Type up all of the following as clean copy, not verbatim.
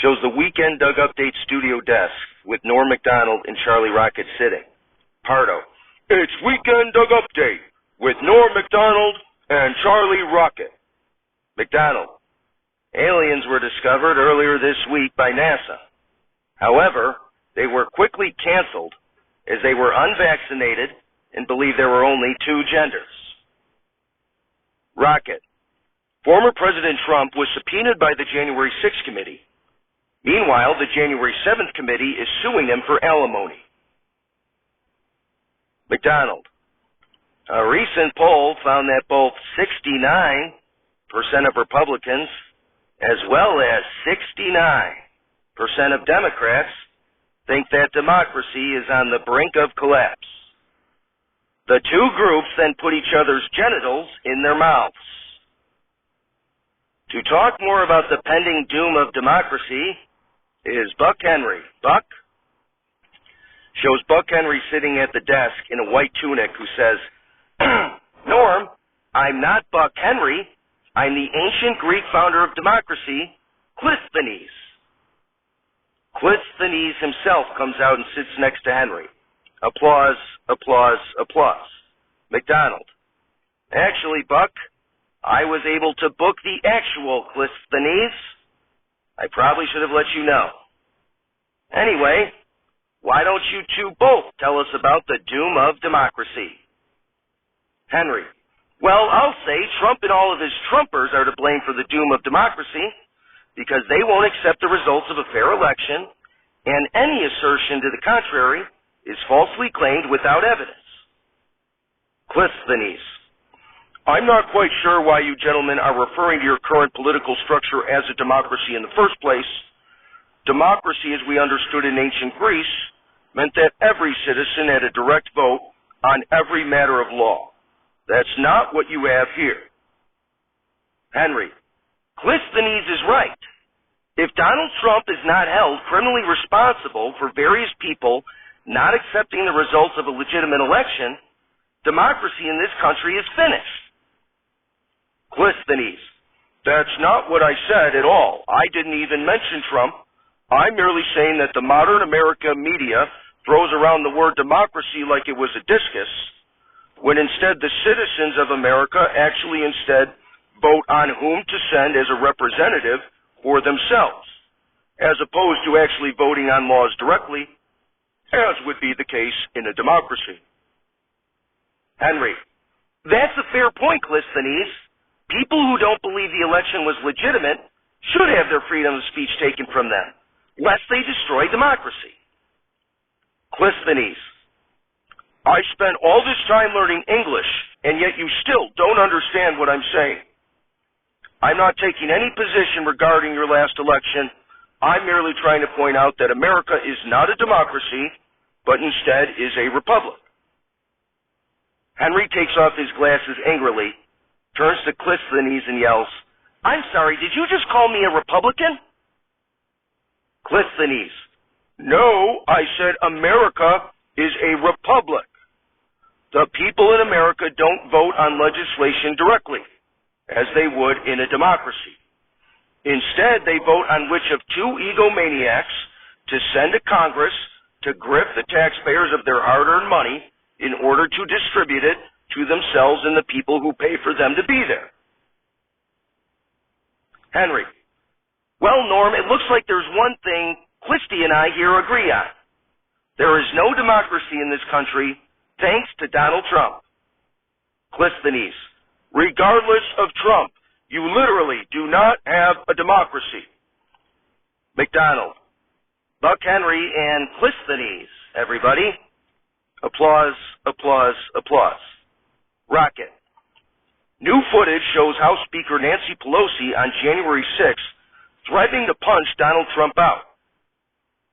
shows the Weekend Doug Update studio desk with Norm Macdonald and Charlie Rocket sitting. Pardo, it's Weekend Doug Update with Norm Macdonald and Charlie Rocket. Macdonald, aliens were discovered earlier this week by NASA. However, they were quickly canceled as they were unvaccinated and believed there were only two genders. Rocket, former President Trump was subpoenaed by the January 6th committee. Meanwhile, the January 7th committee is suing him for alimony. Macdonald, a recent poll found that both 69% of Republicans as well as 69% of Democrats think that democracy is on the brink of collapse. The two groups then put each other's genitals in their mouths. To talk more about the pending doom of democracy is Buck Henry. Buck shows Buck Henry sitting at the desk in a white tunic who says, Norm, I'm not Buck Henry. I'm the ancient Greek founder of democracy, Clisthenes. Clisthenes himself comes out and sits next to Henry. Applause, applause, applause. Macdonald, actually, Buck, I was able to book the actual Clisthenes. I probably should have let you know. Anyway, why don't you two both tell us about the doom of democracy? Henry, well, I'll say Trump and all of his Trumpers are to blame for the doom of democracy because they won't accept the results of a fair election, and any assertion to the contrary is falsely claimed without evidence. Clisthenes, I'm not quite sure why you gentlemen are referring to your current political structure as a democracy in the first place. Democracy, as we understood in ancient Greece, meant that every citizen had a direct vote on every matter of law. That's not what you have here. Henry, Clisthenes is right. If Donald Trump is not held criminally responsible for various people not accepting the results of a legitimate election, democracy in this country is finished. Clisthenes, that's not what I said at all. I didn't even mention Trump. I'm merely saying that the modern America media throws around the word democracy like it was a discus, when instead the citizens of America actually instead vote on whom to send as a representative for themselves, as opposed to actually voting on laws directly, as would be the case in a democracy. Henry, that's a fair point, Clisthenes. People who don't believe the election was legitimate should have their freedom of speech taken from them, lest they destroy democracy. Clisthenes, I spent all this time learning English, and yet you still don't understand what I'm saying. I'm not taking any position regarding your last election. I'm merely trying to point out that America is not a democracy, but instead is a republic. Henry takes off his glasses angrily, turns to Clisthenes and yells, I'm sorry, did you just call me a Republican? Clisthenes, no, I said America is a republic. The people in America don't vote on legislation directly, as they would in a democracy. Instead, they vote on which of two egomaniacs to send to Congress to grip the taxpayers of their hard-earned money in order to distribute it to themselves and the people who pay for them to be there. Henry, well, Norm, it looks like there's one thing Clisty and I here agree on. There is no democracy in this country thanks to Donald Trump. Clisthenes, regardless of Trump, you literally do not have a democracy. Macdonald, Buck Henry, and Clisthenes, everybody. Applause, applause, applause. Rocket. New footage shows House Speaker Nancy Pelosi on January 6th threatening to punch Donald Trump out.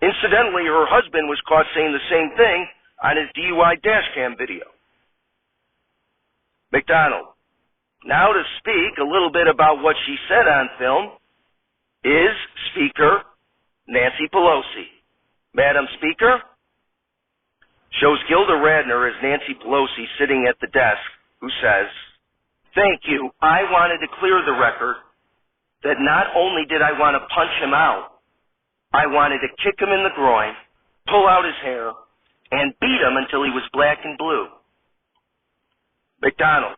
Incidentally, her husband was caught saying the same thing on his DUI dashcam video. Macdonald, now to speak a little bit about what she said on film is Speaker Nancy Pelosi. Madam Speaker, shows Gilda Radner as Nancy Pelosi sitting at the desk, who says, thank you, I wanted to clear the record that not only did I want to punch him out, I wanted to kick him in the groin, pull out his hair, and beat him until he was black and blue. McDonald,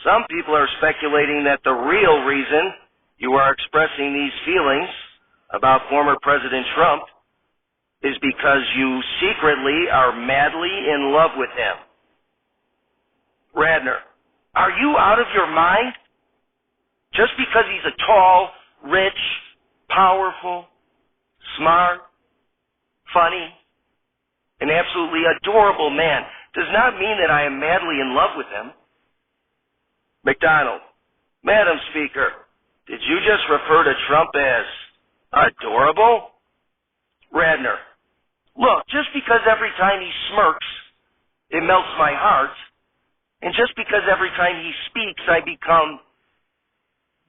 some people are speculating that the real reason you are expressing these feelings about former President Trump is because you secretly are madly in love with him. Radner, are you out of your mind? Just because he's a tall, rich, powerful, smart, funny, an absolutely adorable man does not mean that I am madly in love with him. McDonald, Madam Speaker, did you just refer to Trump as adorable? Radner, look, just because every time he smirks, it melts my heart, and just because every time he speaks I become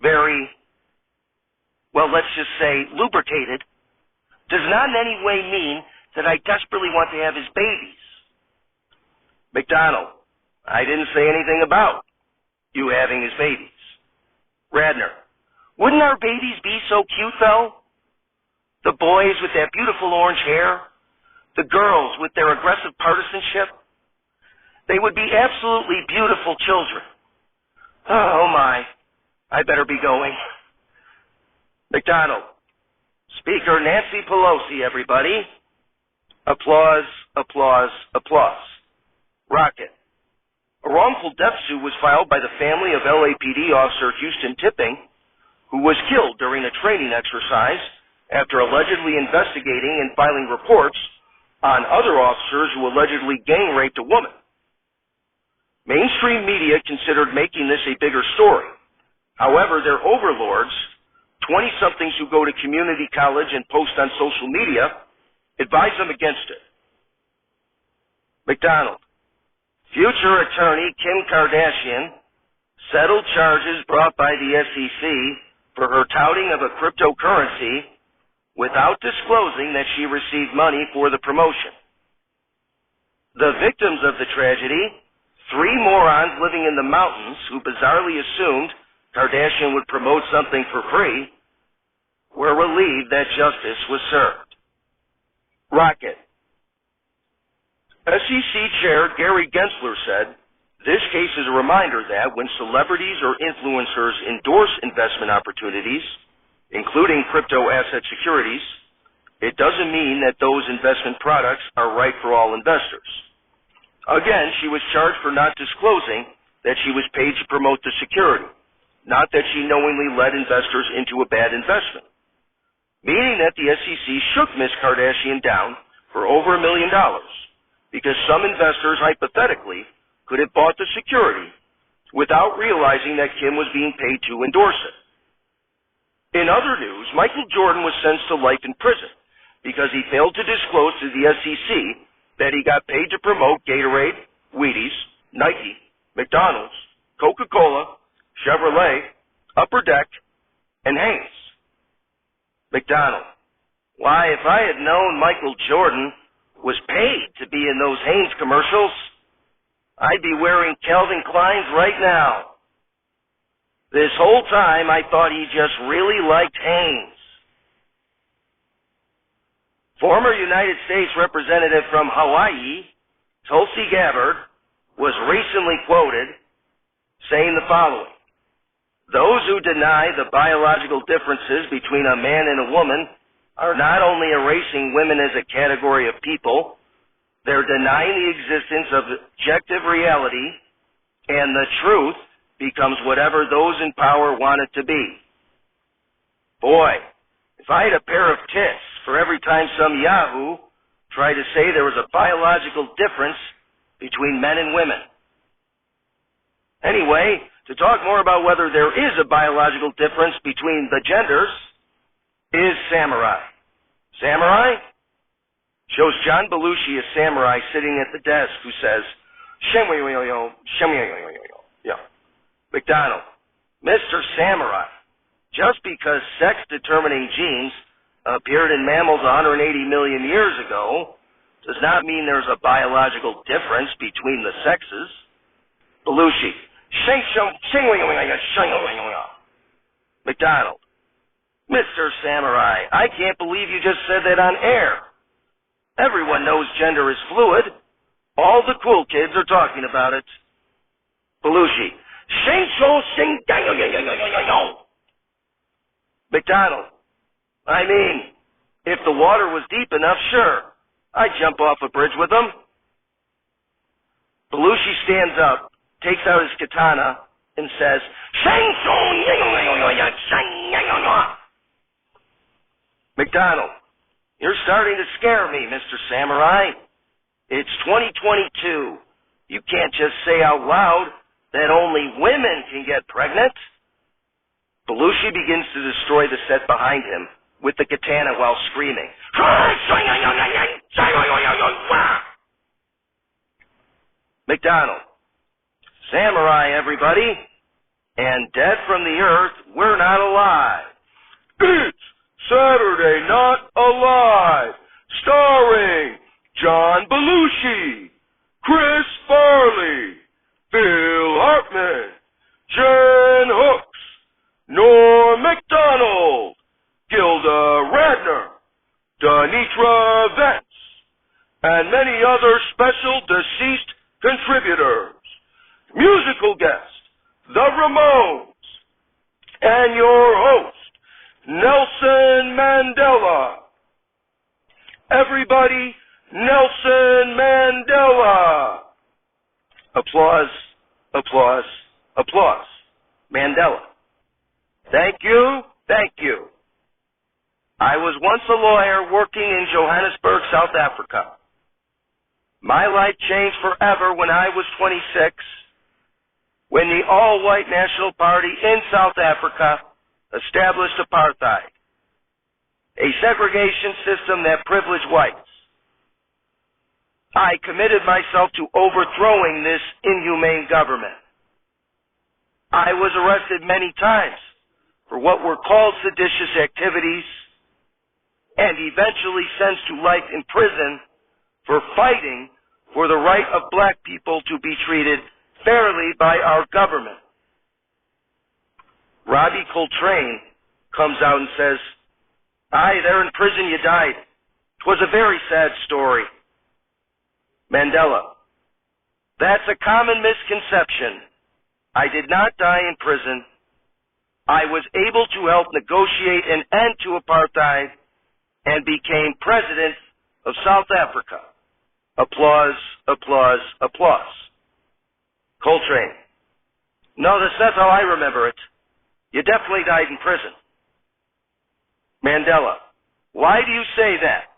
very, well, let's just say lubricated, does not in any way mean that I desperately want to have his babies. McDonald, I didn't say anything about you having his babies. Radner, wouldn't our babies be so cute, though? The boys with that beautiful orange hair, the girls with their aggressive partisanship, they would be absolutely beautiful children. Oh, my. I better be going. McDonald, Speaker Nancy Pelosi, everybody. Applause, applause, applause. Rocket. A wrongful death suit was filed by the family of LAPD officer Houston Tipping, who was killed during a training exercise after allegedly investigating and filing reports on other officers who allegedly gang raped a woman. Mainstream media considered making this a bigger story. However, their overlords, 20-somethings who go to community college and post on social media, advise them against it. McDonald, future attorney Kim Kardashian settled charges brought by the SEC for her touting of a cryptocurrency without disclosing that she received money for the promotion. The victims of the tragedy, 3 morons living in the mountains who bizarrely assumed Kardashian would promote something for free, were relieved that justice was served. Rocket. SEC Chair Gary Gensler said, this case is a reminder that when celebrities or influencers endorse investment opportunities, including crypto asset securities, it doesn't mean that those investment products are right for all investors. Again, she was charged for not disclosing that she was paid to promote the security, not that she knowingly led investors into a bad investment, meaning that the SEC shook Ms. Kardashian down for over $1 million because some investors hypothetically could have bought the security without realizing that Kim was being paid to endorse it. In other news, Michael Jordan was sentenced to life in prison because he failed to disclose to the SEC that he got paid to promote Gatorade, Wheaties, Nike, McDonald's, Coca-Cola, Chevrolet, Upper Deck, and Hanes. McDonald, why, if I had known Michael Jordan was paid to be in those Hanes commercials, I'd be wearing Calvin Kleins right now. This whole time I thought he just really liked Hanes. Former United States Representative from Hawaii, Tulsi Gabbard, was recently quoted saying the following: those who deny the biological differences between a man and a woman are not only erasing women as a category of people, they're denying the existence of objective reality, and the truth becomes whatever those in power want it to be. Boy, if I had a pair of tits for every time some yahoo tried to say there was a biological difference between men and women. Anyway, to talk more about whether there is a biological difference between the genders is Samurai. Samurai shows John Belushi, a samurai, sitting at the desk who says, yeah. McDonald, Mr. Samurai, just because sex-determining genes appeared in mammals 180 million years ago does not mean there's a biological difference between the sexes. Belushi, McDonald, Mr. Samurai, I can't believe you just said that on air. Everyone knows gender is fluid. All the cool kids are talking about it. Belushi. Shing shou shing dang yo yo yo yo yo yo. McDonald. I mean, if the water was deep enough, sure. I'd jump off a bridge with them. Belushi stands up, takes out his katana, and says, Shing shou yo yo yo yo yo shing yo yo yo. McDonald. You're starting to scare me, Mr. Samurai. It's 2022. You can't just say out loud that only women can get pregnant. Belushi begins to destroy the set behind him with the katana while screaming. McDonald. Samurai, everybody. And dead from the earth, we're not alive. It's Saturday Not Alive, starring John Belushi, Chris Farley, Phil Hartman, Jen Hooks, Norm MacDonald, Gilda Radner, Denitra Vance, and many other special deceased contributors. Musical guest, the Ramones, and your host, Nelson Mandela. Everybody, Nelson Mandela. Applause, applause, applause. Mandela. Thank you, thank you. I was once a lawyer working in Johannesburg, South Africa. My life changed forever when I was 26, when the all-white National Party in South Africa established apartheid, a segregation system that privileged whites. I committed myself to overthrowing this inhumane government. I was arrested many times for what were called seditious activities and eventually sentenced to life in prison for fighting for the right of black people to be treated fairly by our government. Robbie Coltrane comes out and says, Aye, there in prison you died. 'Twas a very sad story. Mandela. That's a common misconception. I did not die in prison. I was able to help negotiate an end to apartheid and became president of South Africa. Applause, applause, applause. Coltrane. No, that's how I remember it. You definitely died in prison. Mandela. Why do you say that?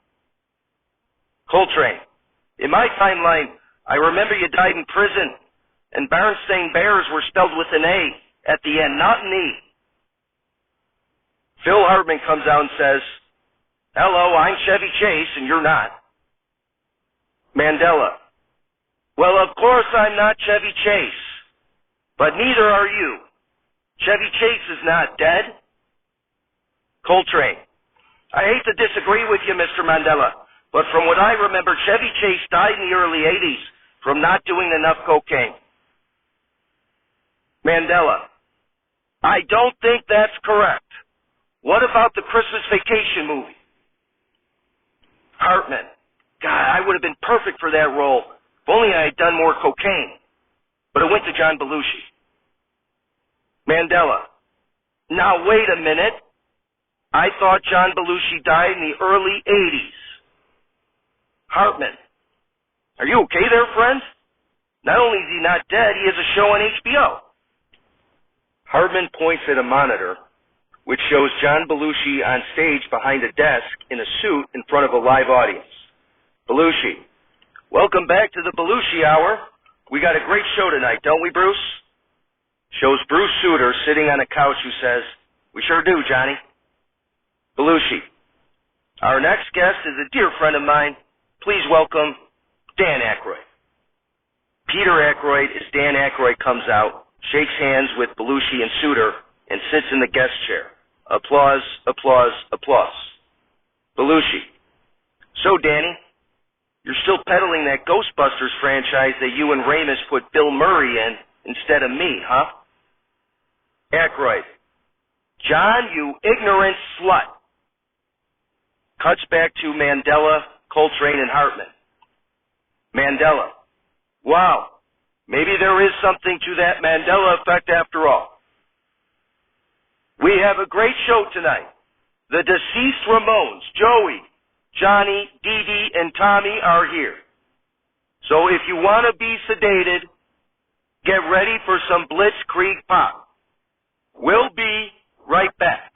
Coltrane. In my timeline, I remember you died in prison, and Berenstain Bears were spelled with an A at the end, not an E. Phil Hartman comes out and says, Hello, I'm Chevy Chase, and you're not. Mandela. Well, of course I'm not Chevy Chase, but neither are you. Chevy Chase is not dead. Coltrane. I hate to disagree with you, Mr. Mandela, but from what I remember, Chevy Chase died in the early 80s from not doing enough cocaine. Mandela. I don't think that's correct. What about the Christmas Vacation movie? Hartman. God, I would have been perfect for that role if only I had done more cocaine. But it went to John Belushi. Mandela. Now, wait a minute. I thought John Belushi died in the early 80s. Hartman. Are you okay there, friend? Not only is he not dead, he has a show on HBO. Hartman points at a monitor, which shows John Belushi on stage behind a desk in a suit in front of a live audience. Belushi. Welcome back to the Belushi Hour. We got a great show tonight, don't we, Bruce? Shows Bruce Sutter sitting on a couch who says, We sure do, Johnny. Belushi. Our next guest is a dear friend of mine. Please welcome Dan Aykroyd. Peter Aykroyd, as Dan Aykroyd comes out, shakes hands with Belushi and Sutter, and sits in the guest chair. Applause, applause, applause. Belushi. So, Danny, you're still peddling that Ghostbusters franchise that you and Ramus put Bill Murray in instead of me, huh? Aykroyd. John, you ignorant slut. Cuts back to Mandela, Coltrane, and Hartman. Mandela. Wow. Maybe there is something to that Mandela effect after all. We have a great show tonight. The deceased Ramones, Joey, Johnny, Dee Dee, and Tommy are here. So if you want to be sedated, get ready for some Blitzkrieg pop. We'll be right back.